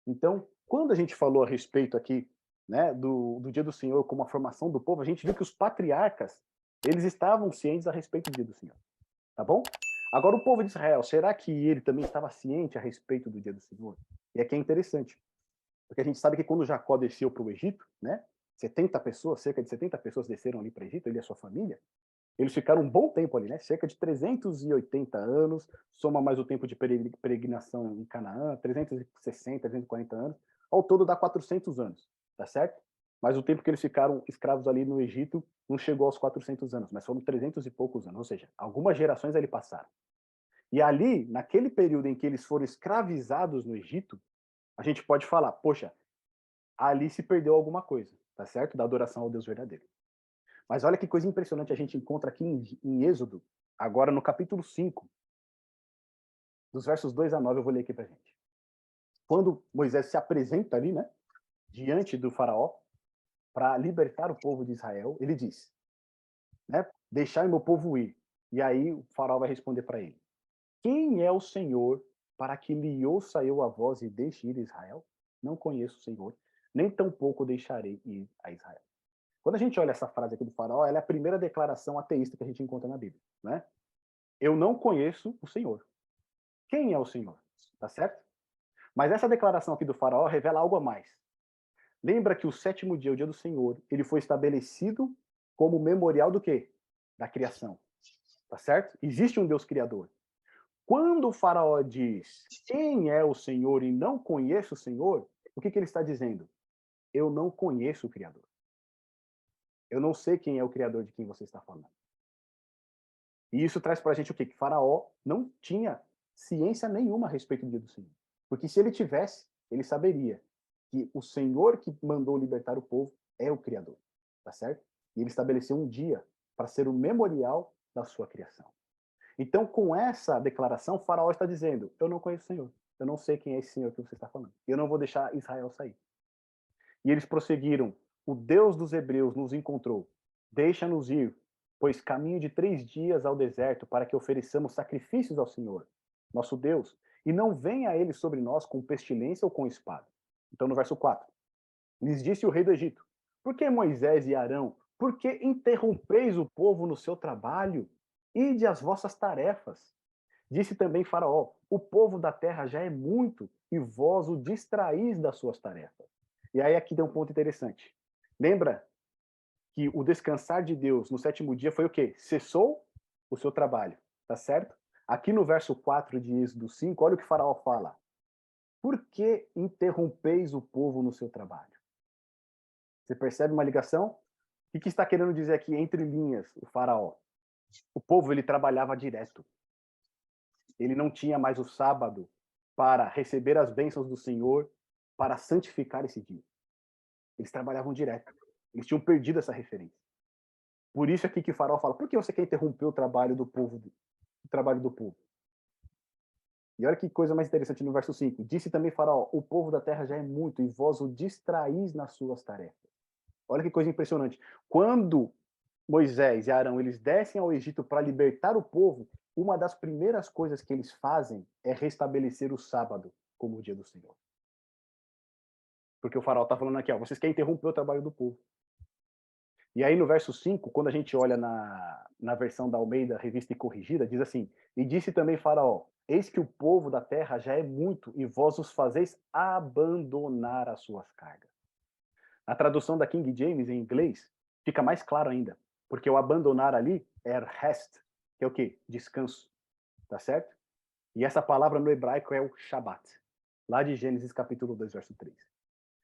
Então, quando a gente falou a respeito aqui, né, do dia do Senhor como a formação do povo, a gente viu que os patriarcas, eles estavam cientes a respeito do dia do Senhor, tá bom? Agora, o povo de Israel, será que ele também estava ciente a respeito do dia do Senhor? E aqui é interessante, porque a gente sabe que quando Jacó desceu para o Egito, né, 70 pessoas, cerca de 70 pessoas desceram ali para o Egito, ele e a sua família, eles ficaram um bom tempo ali, né? Cerca de 380 anos, soma mais o tempo de peregrinação em Canaã, 360, 340 anos, ao todo dá 400 anos, tá certo? Mas o tempo que eles ficaram escravos ali no Egito não chegou aos 400 anos, mas foram 300 e poucos anos, ou seja, algumas gerações ali passaram. E ali, naquele período em que eles foram escravizados no Egito, a gente pode falar, poxa, ali se perdeu alguma coisa, tá certo? Da adoração ao Deus verdadeiro. Mas olha que coisa impressionante a gente encontra aqui em Êxodo, agora no capítulo 5, dos versos 2 a 9, eu vou ler aqui pra gente. Quando Moisés se apresenta ali, né, diante do faraó, para libertar o povo de Israel, ele diz, né, deixai meu povo ir. E aí o faraó vai responder para ele, quem é o Senhor para que lhe ouça eu a voz e deixe ir Israel? Não conheço o Senhor, nem tampouco deixarei ir a Israel. Quando a gente olha essa frase aqui do faraó, ela é a primeira declaração ateísta que a gente encontra na Bíblia, né? Eu não conheço o Senhor. Quem é o Senhor? Tá certo? Mas essa declaração aqui do faraó revela algo a mais. Lembra que o sétimo dia, o dia do Senhor, ele foi estabelecido como memorial do quê? Da criação. Tá certo? Existe um Deus criador. Quando o faraó diz quem é o Senhor e não conheço o Senhor, o que ele está dizendo? Eu não conheço o Criador. Eu não sei quem é o Criador de quem você está falando. E isso traz para a gente o quê? Que Faraó não tinha ciência nenhuma a respeito do dia do Senhor. Porque se ele tivesse, ele saberia que o Senhor que mandou libertar o povo é o Criador. Tá certo? E ele estabeleceu um dia para ser o memorial da sua criação. Então, com essa declaração, Faraó está dizendo: eu não conheço o Senhor. Eu não sei quem é esse Senhor que você está falando. Eu não vou deixar Israel sair. E eles prosseguiram: o Deus dos Hebreus nos encontrou. Deixa-nos ir, pois caminho de 3 dias ao deserto para que ofereçamos sacrifícios ao Senhor, nosso Deus, e não venha ele sobre nós com pestilência ou com espada. Então, no verso 4, lhes disse o rei do Egito: por que Moisés e Arão, por que interrompeis o povo no seu trabalho? Ide às vossas tarefas. Disse também Faraó: o povo da terra já é muito, e vós o distraís das suas tarefas. E aí aqui tem um ponto interessante. Lembra que o descansar de Deus no sétimo dia foi o quê? Cessou o seu trabalho, tá certo? Aqui no verso 4 de Êxodo 5, olha o que Faraó fala. Por que interrompeis o povo no seu trabalho? Você percebe uma ligação? O que está querendo dizer aqui entre linhas o Faraó? O povo ele trabalhava direto. Ele não tinha mais o sábado para receber as bênçãos do Senhor, para santificar esse dia. Eles trabalhavam direto. Eles tinham perdido essa referência. Por isso aqui que o Faraó fala: por que você quer interromper o trabalho do povo? O trabalho do povo? E olha que coisa mais interessante no verso 5. Disse também Faraó: o povo da terra já é muito, e vós o distraís nas suas tarefas. Olha que coisa impressionante. Quando Moisés e Arão eles descem ao Egito para libertar o povo, uma das primeiras coisas que eles fazem é restabelecer o sábado como o dia do Senhor. Porque o faraó está falando aqui, ó, vocês querem interromper o trabalho do povo. E aí no verso 5, quando a gente olha na versão da Almeida, revista e corrigida, diz assim, e disse também Faraó, eis que o povo da terra já é muito, e vós os fazeis abandonar as suas cargas. Na tradução da King James, em inglês, fica mais claro ainda, porque o abandonar ali é rest, que é o quê? Descanso, tá certo? E essa palavra no hebraico é o Shabbat, lá de Gênesis capítulo 2, verso 3.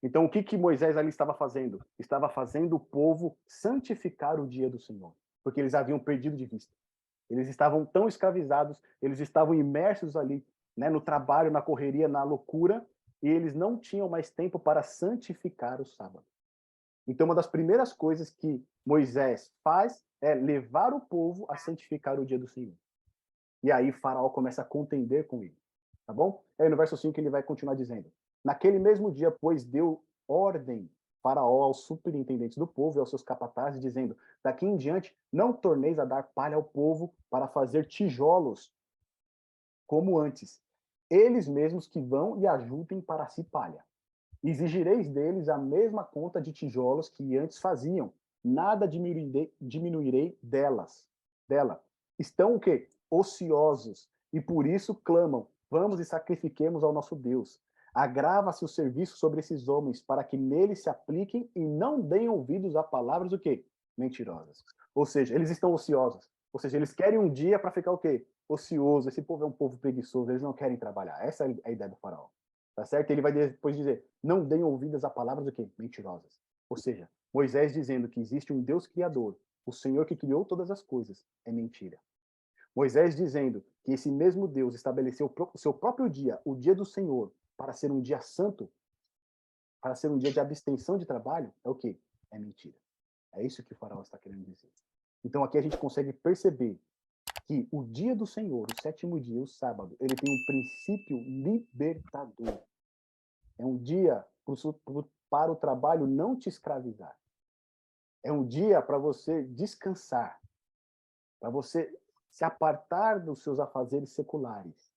Então, o que, que Moisés ali estava fazendo? Estava fazendo o povo santificar o dia do Senhor, porque eles haviam perdido de vista. Eles estavam tão escravizados, eles estavam imersos ali, né, no trabalho, na correria, na loucura, e eles não tinham mais tempo para santificar o sábado. Então, uma das primeiras coisas que Moisés faz é levar o povo a santificar o dia do Senhor. E aí Faraó começa a contender com ele, tá bom? Aí no verso 5 ele vai continuar dizendo: naquele mesmo dia, pois, deu ordem Faraó aos superintendentes do povo e aos seus capatazes, dizendo: daqui em diante não torneis a dar palha ao povo para fazer tijolos como antes. eles mesmos que vão e ajuntem para si palha. Exigireis deles a mesma conta de tijolos que antes faziam. Nada diminuirei dela. Estão o quê? Ociosos. E por isso clamam, vamos e sacrifiquemos ao nosso Deus. Agrava-se o serviço sobre esses homens para que neles se apliquem e não deem ouvidos a palavras o quê? Mentirosas. Ou seja, eles estão ociosos. Ou seja, eles querem um dia para ficar o quê? Ocioso. Esse povo é um povo preguiçoso, eles não querem trabalhar. Essa é a ideia do faraó. Tá certo? Ele vai depois dizer, não deem ouvidas a palavras do quê? Mentirosas. Ou seja, Moisés dizendo que existe um Deus criador, o Senhor que criou todas as coisas, é mentira. Moisés dizendo que esse mesmo Deus estabeleceu o seu próprio dia, o dia do Senhor, para ser um dia santo, para ser um dia de abstenção de trabalho, é o quê? É mentira. É isso que o faraó está querendo dizer. Então aqui a gente consegue perceber que o dia do Senhor, o sétimo dia, o sábado, ele tem um princípio libertador. É um dia para o trabalho não te escravizar. É um dia para você descansar, para você se apartar dos seus afazeres seculares,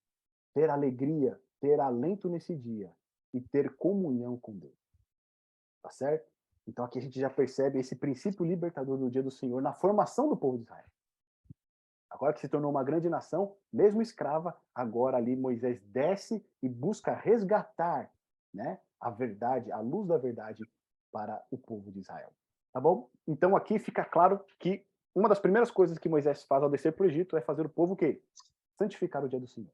ter alegria, ter alento nesse dia e ter comunhão com Deus. Tá certo? Então aqui a gente já percebe esse princípio libertador do dia do Senhor na formação do povo de Israel. Agora que se tornou uma grande nação, mesmo escrava, agora ali Moisés desce e busca resgatar, né, a verdade, a luz da verdade para o povo de Israel. Tá bom? Então aqui fica claro que uma das primeiras coisas que Moisés faz ao descer para o Egito é fazer o povo o quê? Santificar o dia do Senhor.